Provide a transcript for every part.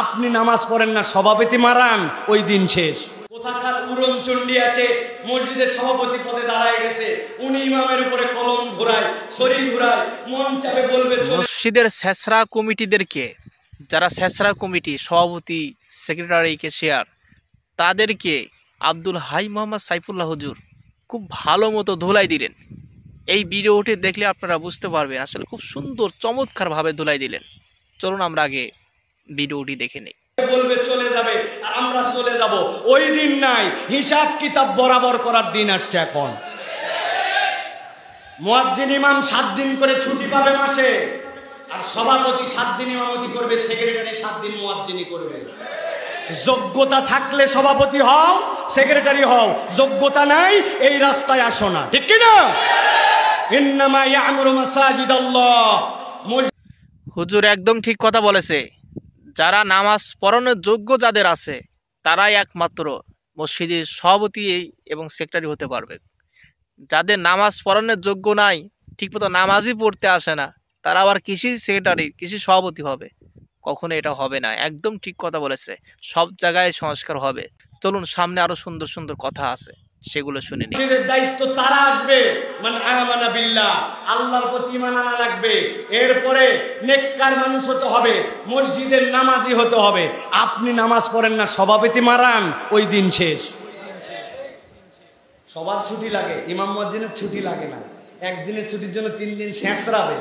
আপনি নামাজ পড়েন না, সভাপতি মারান, ওই দিন শেষ। কোথাকার উড়নচণ্ডী আছে, মসজিদের সভাপতি পদে দাঁড়ায় গেছে, উনি ইমামের উপরে কলম ঘোরায়, ছড়ি ঘোরায়, মন চাপে বলবে। মসজিদের ছেঁচড়া কমিটিদেরকে, যারা ছেঁচড়া কমিটি সভাপতি, সেক্রেটারি, ক্যাশিয়ার, তাদেরকে আব্দুল হাই মোহাম্মদ সাইফুল্লাহ হুজুর খুব ভালো মতো ধুলাই দিলেন। এই ভিডিওটি দেখলে আপনারা বুঝতে পারবেন আসলে খুব সুন্দর চমৎকারভাবে ধুলাই দিলেন। চলুন আমরা আগে ভিডিওটি দেখে নেই। বলবে চলে যাবে, আর আমরা চলে যাব। ওই দিন নাই, হিসাব কিতাব বরাবর করার দিন আসছে এখন। মুয়াজ্জিন ইমাম 7 দিন করে ছুটি পাবে মাসে, আর সভাপতি 7 দিন ইমামতি করবে, সেক্রেটারি 7 দিন মুয়াজ্জিনি করবে। যোগ্যতা থাকলে সভাপতি হও, সেক্রেটারি হও, যোগ্যতা নাই এই রাস্তায় আসো না, ঠিক কি না? ইন্নামা ইয়ামুরু মাসাজিদাল্লাহ। হুজুর একদম ঠিক কথা বলেছে। যারা নামাজ পড়ানোর যোগ্য যাদের আছে, তারাই একমাত্র মসজিদের সভাপতি এবং সেক্রেটারি হতে পারবে। যাদের নামাজ পড়ানোর যোগ্য নাই, ঠিকমতো নামাজই পড়তে আসে না, তারা আবার কৃষি সেক্রেটারি, কৃষি সভাপতি হবে? কখনো এটা হবে না। একদম ঠিক কথা বলেছে। সব জায়গায় সংস্কার হবে। চলুন সামনে আরো সুন্দর সুন্দর কথা আছে, সেগুলো শুনে নিই। দায়িত্ব তারা আসবে মান আমানা বিল্লাহ, আল্লাহর প্রতি ঈমান আনা লাগবে। এরপরে নেককার মানুষ হতে হবে, মসজিদের নামাজি হতে হবে। আপনি নামাজ পড়েন না, সভাপতি মারান, ওই দিন শেষ। সবার ছুটি লাগে, ইমাম মুয়াজ্জিনের ছুটি লাগে না। একদিনের ছুটির জন্য 3 দিন ছেঁচড়াবে,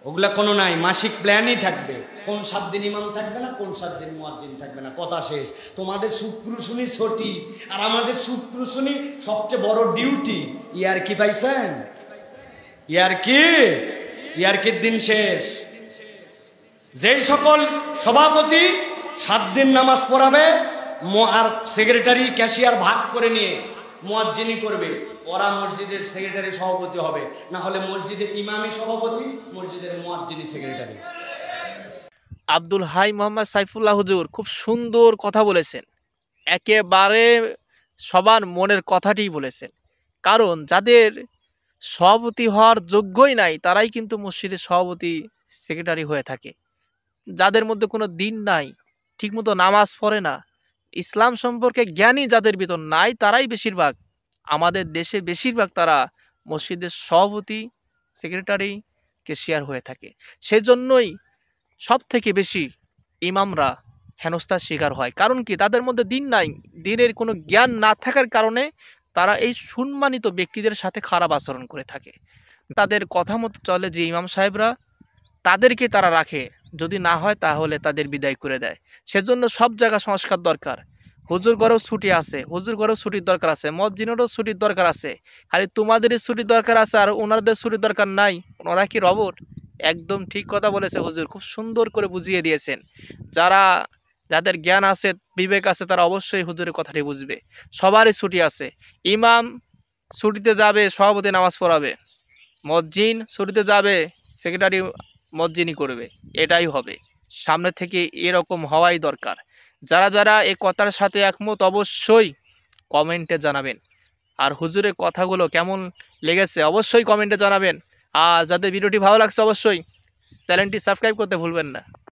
ওগুলা কোনো নাই। মাসিক প্ল্যানই থাকবে, কোন 7 দিন ইমাম থাকবে না, কোন 7 দিন মুয়াজ্জিন থাকবে না, কথা শেষ। তোমাদের শুক্র শনি ছুটি, আর আমাদের শুক্র শনি সবচেয়ে বড় ডিউটি। ইয়ার কি পাইছেন? ইয়ারকির দিন শেষ। যেই সকল সভাপতি 7 দিন নামাজ পড়াবে, আর সেক্রেটারি, ক্যাশিয়ার ভাগ করে নিয়ে মুয়াজ্জিনি করবে, ওরা মসজিদের সেক্রেটারি সভাপতি হবে। না হলে মসজিদের ইমামি সভাপতি, মসজিদের মুয়াজ্জিনি সেক্রেটারি। আব্দুল হাই মোহাম্মদ সাইফুল্লাহ হুজুর খুব সুন্দর কথা বলেছেন। একেবারে সবার মনের কথাটি বলেছেন। কারণ যাদের সভাপতি হওয়ার যোগ্যই নাই, তারাই কিন্তু মসজিদের সভাপতি, সেক্রেটারি হয়ে থাকে। যাদের মধ্যে কোনো দিন নাই, ঠিকমতো নামাজ পড়ে না, ইসলাম সম্পর্কে জ্ঞানই যাদের ভিতর নাই, তারাই বেশিরভাগ, আমাদের দেশে বেশিরভাগ তারা মসজিদের সভাপতি, সেক্রেটারি, ক্যাশিয়ার হয়ে থাকে। সেজন্যই সব থেকে বেশি ইমামরা হেনস্থার শিকার হয়। কারণ কি? তাদের মধ্যে দিন নাই, দিনের কোনো জ্ঞান না থাকার কারণে তারা এই সম্মানিত ব্যক্তিদের সাথে খারাপ আচরণ করে থাকে। তাদের কথা মতো চলে যে ইমাম সাহেবরা, তাদেরকে তারা রাখে, যদি না হয় তাহলে তাদের বিদায় করে দেয়। সেজন্য সব জায়গা সংস্কার দরকার। হুজুর ঘরেও ছুটি আছে, হুজুর ঘরেও ছুটির দরকার আছে, মসজিদেরও ছুটির দরকার আছে। খালি তোমাদেরই ছুটির দরকার আছে আর ওনাদের ছুটির দরকার নাই? ওনারা কি রবট? একদম ঠিক কথা বলেছে হুজুর, খুব সুন্দর করে বুঝিয়ে দিয়েছেন। যাদের জ্ঞান আছে, বিবেক আছে, তারা অবশ্যই হুজুরের কথাটি বুঝবে। সবারই ছুটি আছে। ইমাম ছুটিতে যাবে, সভাপতি নামাজ পড়াবে। মসজিদ ছুটিতে যাবে, সেক্রেটারি মসজিদই করবে। এটাই হবে সামনে থেকে, এরকম হওয়াই দরকার। যারা যারা এই কথার সাথে একমত অবশ্যই কমেন্টে জানাবেন। আর হুজুরের কথাগুলো কেমন লেগেছে অবশ্যই কমেন্টে জানাবেন। আর যাদের ভিডিওটি ভালো লাগছে অবশ্যই চ্যানেলটি সাবস্ক্রাইব করতে ভুলবেন না।